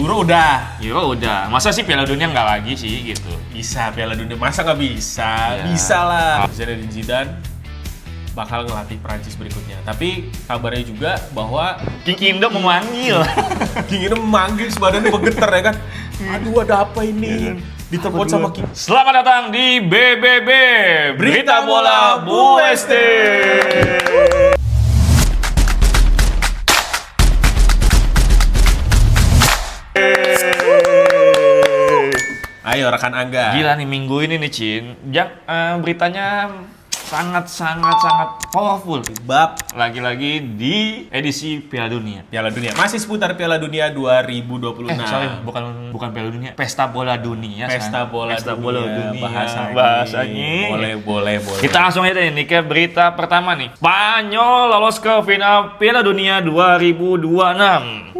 Euro udah. Masa sih Piala Dunia nggak lagi sih gitu? Bisa Piala Dunia, masa nggak bisa? Ya. Bisa lah. Zinedine Zidane bakal ngelatih Prancis berikutnya. Tapi kabarnya juga bahwa King Indo memanggil. King ini memanggil sebadannya bergetar ya kan. Aduh, ada apa ini? Ditelepon sama King. Selamat datang di BBB Berita Bola BUSD. Ayo rekan Angga. Gila nih minggu ini nih Cin, beritanya sangat powerful. Bab Lagi-lagi di edisi Piala Dunia. Piala Dunia. Masih seputar Piala Dunia 2026. Sorry, bukan Piala Dunia, Pesta Bola Dunia. Pesta Bola Dunia. Bahasanya. Boleh. Kita langsung aja nih ke berita pertama nih. Spanyol lolos ke final Piala Dunia 2026.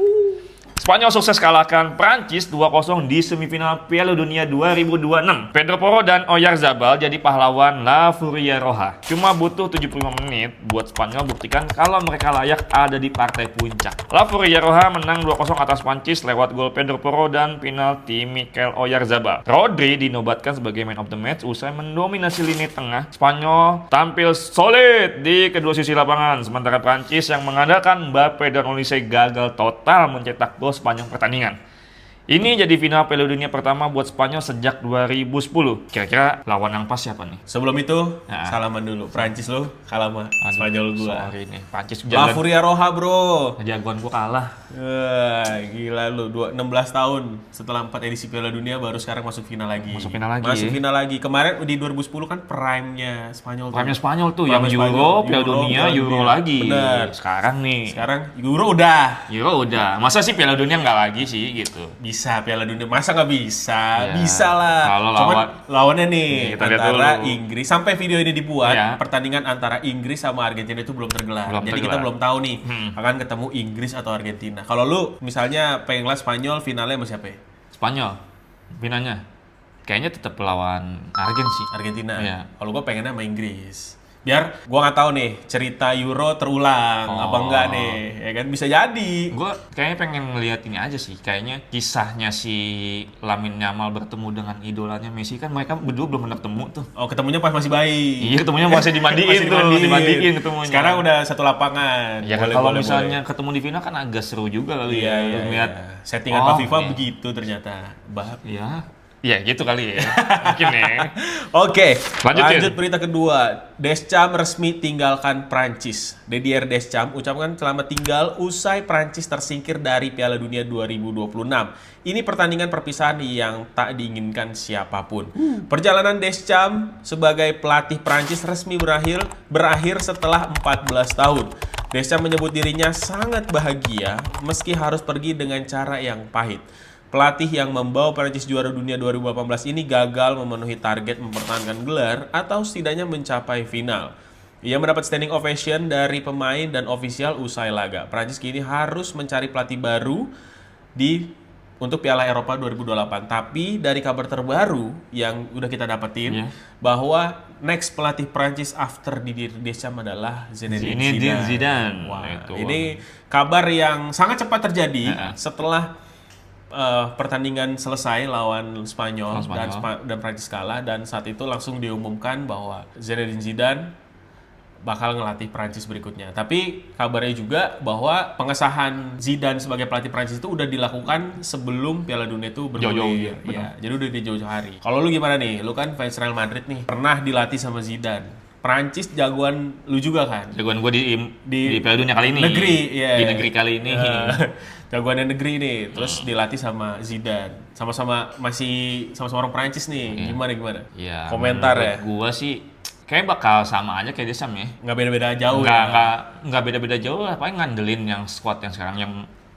Spanyol sukses kalahkan Prancis 2-0 di semifinal Piala Dunia 2026. Pedro Porro dan Oyarzabal jadi pahlawan La Furia Roja. Cuma butuh 75 menit buat Spanyol buktikan kalau mereka layak ada di partai puncak. La Furia Roja menang 2-0 atas Prancis lewat gol Pedro Porro dan penalti Mikel Oyarzabal. Rodri dinobatkan sebagai man of the match usai mendominasi lini tengah. Spanyol tampil solid di kedua sisi lapangan, sementara Prancis yang mengandalkan Mbappe dan Olise gagal total mencetak gol sepanjang pertandingan. Ini jadi final Piala Dunia pertama buat Spanyol sejak 2010. Kira-kira lawan yang pas siapa nih? Sebelum itu, salaman dulu. Prancis lo kalah sama Spanyol gua. Sorry nih, Prancis La Furia Roja, bro. jagoan gua kalah. Gila lu, 16 tahun setelah 4 edisi Piala Dunia baru sekarang masuk final lagi. Masuk final lagi. Kemarin di 2010 kan prime-nya Spanyol. Prime-nya Spanyol tuh, Prime yang Euro, Piala Euro, Dunia, Piala Euro Dunia. lagi. Bener. Sekarang Euro udah. Masa sih Piala Dunia nggak lagi sih gitu? Bisa Piala Dunia, masa nggak bisa? Ya. Bisa lah. Kalau Cuman lawannya nih kita lihat antara dulu. Inggris. Sampai video ini dibuat, Ya. pertandingan antara Inggris sama Argentina itu belum tergelar. Belum Jadi tergelar. kita belum tahu nih akan ketemu Inggris atau Argentina. Kalau lu misalnya pengen lihat Spanyol finalnya sama siapa ya? Spanyol, finalnya kayaknya tetap lawan Argentina. Iya. Kalau gue pengennya sama Inggris. Biar gua nggak tahu nih cerita Euro terulang apa enggak nih, ya kan bisa jadi. Gue kayaknya pengen ngeliat ini aja sih, kayaknya kisahnya si Lamine Yamal bertemu dengan idolanya Messi, kan mereka berdua belum pernah ketemu tuh. Oh, ketemunya pas masih bayi. Iya, ketemunya masih dimandiin dimandiin ketemunya. Sekarang udah satu lapangan. Ya kan kalau misalnya ketemu di final kan agak seru juga kali iya, ya. Lihat settingan Pak FIFA begitu ternyata. Iya gitu kali ya. Mungkin ya. Oke, Lanjutin. lanjut berita kedua. Deschamps resmi tinggalkan Prancis. Didier Deschamps ucapkan selamat tinggal usai Prancis tersingkir dari Piala Dunia 2026. Ini pertandingan perpisahan yang tak diinginkan siapapun. Perjalanan Deschamps sebagai pelatih Prancis resmi berakhir setelah 14 tahun. Deschamps menyebut dirinya sangat bahagia meski harus pergi dengan cara yang pahit. Pelatih yang membawa Prancis juara dunia 2018 ini gagal memenuhi target mempertahankan gelar atau setidaknya mencapai final. Ia mendapat standing ovation dari pemain dan ofisial usai laga. Prancis kini harus mencari pelatih baru untuk Piala Eropa 2028. Tapi dari kabar terbaru yang udah kita dapetin bahwa next pelatih Prancis after Didier Deschamps adalah Zinedine Zidane. Wah, ini kabar yang sangat cepat terjadi setelah pertandingan selesai lawan Spanyol dan Prancis kalah, dan saat itu langsung diumumkan bahwa Zinedine Zidane bakal ngelatih Prancis berikutnya. Tapi kabarnya juga bahwa pengesahan Zidane sebagai pelatih Prancis itu udah dilakukan sebelum Piala Dunia itu bergulir. Ya, jadi udah di jauh-jauh hari. Kalau lu gimana nih? Lu kan fans Real Madrid nih, pernah dilatih sama Zidane. Prancis jagoan lu juga kan? Jagoan gue di Piala Dunia kali ini. Di negeri kali ini. Jagoannya negeri nih, terus dilatih sama Zidane. Sama-sama orang Prancis nih. Gimana? Ya, komentar ya. Gua sih kayak bakal sama aja kayak Deschamps ya. Nggak beda-beda jauh Nggak beda-beda jauh lah, paling ngandelin yang squad yang sekarang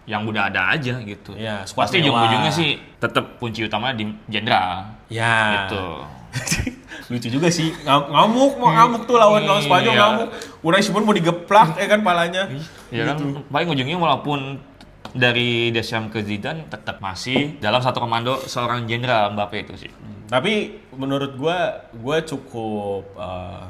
yang udah ada aja gitu. Ya, squad pasti ujung-ujungnya sih tetap kunci utama di jenderal. Ya. Gitu. Lucu juga sih, ngamuk tuh lawan Spanyol ngamuk. Unai Simon mau digeplak ya kan palanya. Ya kan, paling ujungnya walaupun dari Deschamps ke Zidane tetap masih dalam satu komando seorang jenderal Mbappe itu sih. Tapi menurut gue cukup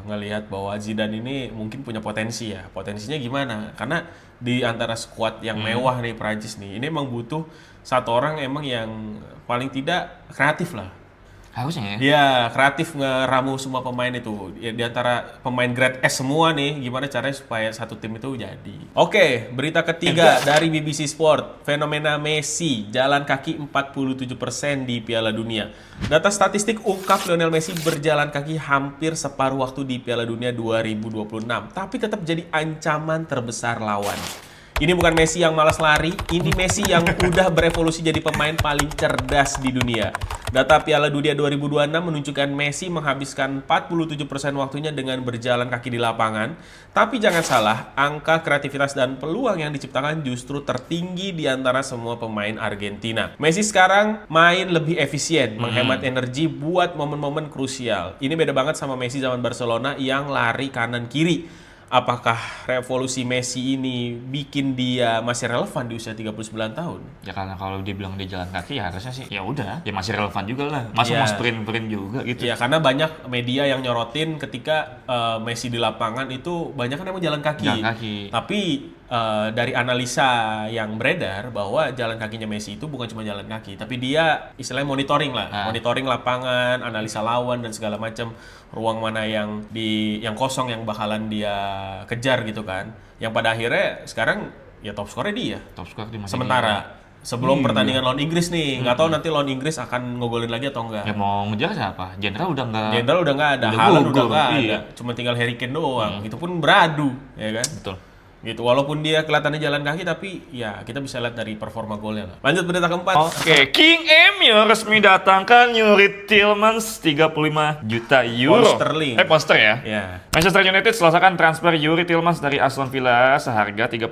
ngelihat bahwa Zidane ini mungkin punya potensi ya. Potensinya gimana? Karena di antara skuad yang mewah nih Prancis nih, ini emang butuh satu orang emang yang paling tidak kreatif lah. Harusnya ya. Dia kreatif ngeramu semua pemain itu. Ya, di antara pemain grade S semua nih, gimana caranya supaya satu tim itu jadi. Oke, berita ketiga dari BBC Sport. Fenomena Messi, jalan kaki 47% di Piala Dunia. Data statistik ungkap Lionel Messi berjalan kaki hampir separuh waktu di Piala Dunia 2026, tapi tetap jadi ancaman terbesar lawan. Ini bukan Messi yang malas lari, ini Messi yang udah berevolusi jadi pemain paling cerdas di dunia. Data Piala Dunia 2026 menunjukkan Messi menghabiskan 47% waktunya dengan berjalan kaki di lapangan. Tapi jangan salah, angka kreativitas dan peluang yang diciptakan justru tertinggi di antara semua pemain Argentina. Messi sekarang main lebih efisien, menghemat energi buat momen-momen krusial. Ini beda banget sama Messi zaman Barcelona yang lari kanan-kiri. Apakah revolusi Messi ini bikin dia masih relevan di usia 39 tahun? Ya karena kalau dia bilang dia jalan kaki ya harusnya sih ya udah, ya masih relevan juga lah. Masa Ya. mau sprint juga gitu. Ya karena banyak media yang nyorotin ketika Messi di lapangan itu banyak kan emang jalan kaki. Jalan kaki. Tapi dari analisa yang beredar bahwa jalan kakinya Messi itu bukan cuma jalan kaki, tapi dia istilahnya monitoring lah, monitoring lapangan, analisa lawan dan segala macam, ruang mana yang kosong yang bakalan dia kejar gitu kan. Yang pada akhirnya sekarang ya top skornya dia. Top skor di masih Sementara sebelum pertandingan lawan Inggris nih, nggak tahu nanti lawan Inggris akan ngegolin lagi atau enggak. ya mau ngejar siapa? Jenderal udah nggak. Jenderal udah nggak ada, Udah Haaland gugur, udah nggak ada, iya. cuma tinggal Harry Kane doang. Itu pun beradu, ya kan? Betul. Gitu. Walaupun dia kelihatannya jalan kaki, tapi ya kita bisa lihat dari performa golnya lah. Lanjut berita keempat. Oke, King MU resmi datangkan Yuri Tillmans 35 juta euro. Pound sterling. Pound sterling ya. Ya. Manchester United selesakan transfer Yuri Tillmans dari Aston Villa seharga 35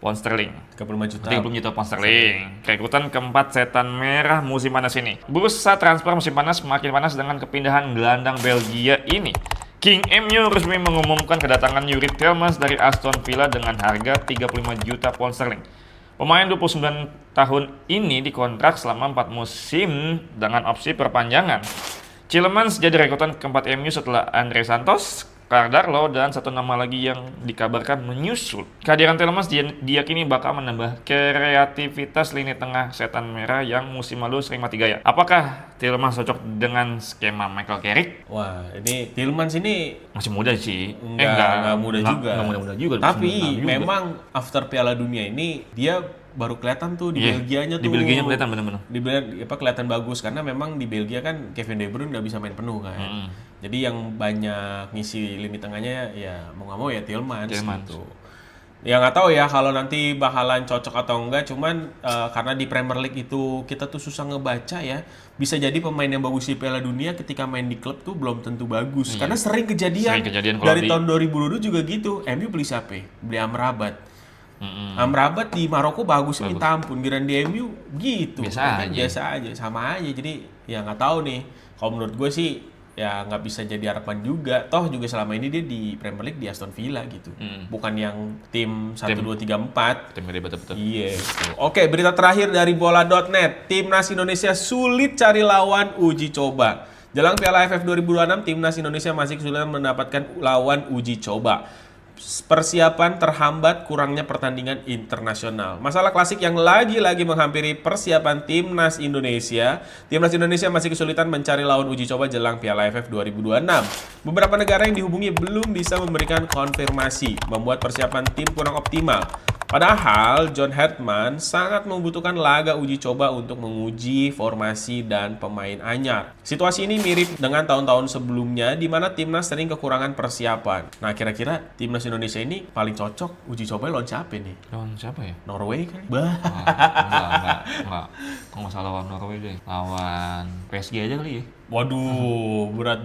pound sterling. 35 juta. 30 juta pound sterling. Rekrutan keempat setan merah musim panas ini. Bursa transfer musim panas semakin panas dengan kepindahan gelandang Belgia ini. King MU resmi mengumumkan kedatangan Yuri Tillmans dari Aston Villa dengan harga 35 juta pound sterling. Pemain 29 tahun ini dikontrak selama 4 musim dengan opsi perpanjangan. Tillmans jadi rekrutan keempat MU setelah Andre Santos, Cardarlo, dan satu nama lagi yang dikabarkan menyusul. Kehadiran Tillmans diyakini bakal menambah kreativitas lini tengah setan merah yang musim lalu sering mati gaya. Apakah Tillmans cocok dengan skema Michael Carrick? Wah, ini Tillmans ini Masih muda sih. nggak muda juga. Nggak muda juga. Tapi 29 juga. memang after Piala Dunia ini dia baru kelihatan tuh di Iya, Belgianya tuh. di Belgianya kelihatan bener-bener. Kelihatan bagus karena memang di Belgia kan Kevin De Bruyne nggak bisa main penuh kan. Jadi yang banyak ngisi lini tengahnya ya mau nggak mau ya Tillmans gitu. Ya nggak tahu ya kalau nanti bakalan cocok atau enggak, cuman karena di Premier League itu kita tuh susah ngebaca ya. Bisa jadi pemain yang bagus di Piala Dunia ketika main di klub tuh belum tentu bagus. Karena sering kejadian kalau dari tahun 2022 juga gitu. MU beli siapa? Beli Amrabat. Amrabat di Maroko bagus minta ampun, giliran di MU gitu. Biasa aja, sama aja. Jadi ya nggak tahu nih. Kalau menurut gue sih ya nggak bisa jadi harapan juga. Toh juga selama ini dia di Premier League di Aston Villa gitu. Bukan yang tim 1, 2, 3, 4. Tim gede betul-betul. Iya. Gitu. Oke, berita terakhir dari bola.net. Timnas Indonesia sulit cari lawan uji coba. Jelang Piala AFF 2026, Timnas Indonesia masih kesulitan mendapatkan lawan uji coba. Persiapan terhambat kurangnya pertandingan internasional. Masalah klasik yang lagi-lagi menghampiri persiapan Timnas Indonesia. Timnas Indonesia masih kesulitan mencari lawan uji coba jelang Piala AFF 2026. Beberapa negara yang dihubungi belum bisa memberikan konfirmasi, membuat persiapan tim kurang optimal. Padahal John Hartman sangat membutuhkan laga uji coba untuk menguji formasi dan pemain anyar. Situasi ini mirip dengan tahun-tahun sebelumnya di mana Timnas sering kekurangan persiapan. Nah, kira-kira Timnas Indonesia ini paling cocok uji coba lawan siapa nih? Lawan siapa ya? Norway kali? Enggak. Kok nggak salah lawan Norway deh. Lawan PSG aja kali ya. Waduh, berat.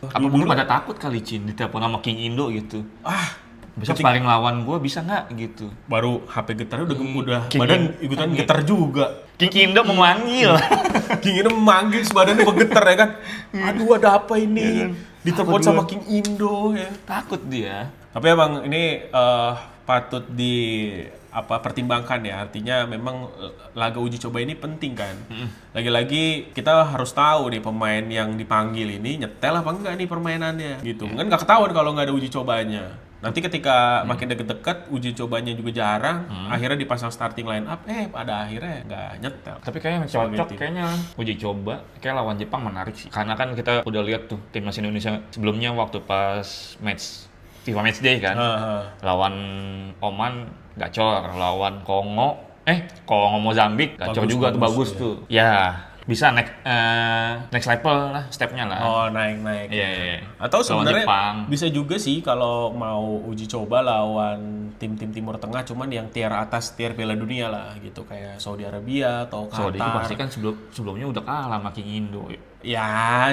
Apa mungkin pada takut kali Cin ditelepon sama King Indo gitu. Besok sparring lawan gue bisa nggak gitu. Baru HP getarnya udah badan ikutan getar juga. King Indo memanggil. King Indo memanggil badannya bergetar ya kan. Aduh, ada apa ini? Ditelepon sama King Indo ya. Takut dia. Tapi emang ini patut pertimbangkan ya. Artinya memang laga uji coba ini penting kan. Lagi-lagi kita harus tahu nih pemain yang dipanggil ini nyetel apa enggak nih permainannya gitu. Kan nggak ketahuan kalau nggak ada uji cobanya. Nanti ketika makin deket-deket, uji cobanya juga jarang, akhirnya dipasang starting line up, pada akhirnya nggak nyetel. Tapi kayaknya cocok, kayaknya uji coba. Kayak lawan Jepang menarik sih. Karena kan kita udah lihat tuh timnas Indonesia sebelumnya waktu pas match FIFA Matchday kan. Lawan Oman gacor, lawan Kongo Mozambik gacor juga tuh, bagus tuh. Ya, bisa next level lah, stepnya lah. Oh, naik. Iya. Atau Lawan sebenarnya Jepang. bisa juga sih kalau mau uji coba lawan tim-tim Timur Tengah, cuman yang tier atas, tier Piala Dunia lah gitu, kayak Saudi Arabia atau Qatar. Saudi pasti kan sebelumnya udah kalah sama King Indo. Ya,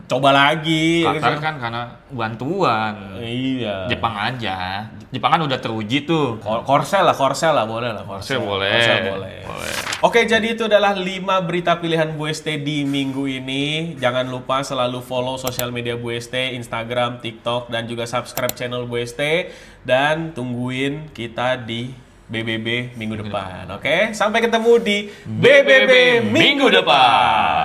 coba lagi. Qatar kan karena bantuan. Iya. Jepang aja. Jepang kan udah teruji tuh. Korsel lah, boleh lah. Korsel boleh. Oke, jadi itu adalah 5 berita pilihan Bu ST di minggu ini. Jangan lupa selalu follow sosial media Bu ST, Instagram, TikTok, dan juga subscribe channel Bu ST. Dan tungguin kita di BBB minggu depan. Oke, sampai ketemu di BBB minggu depan.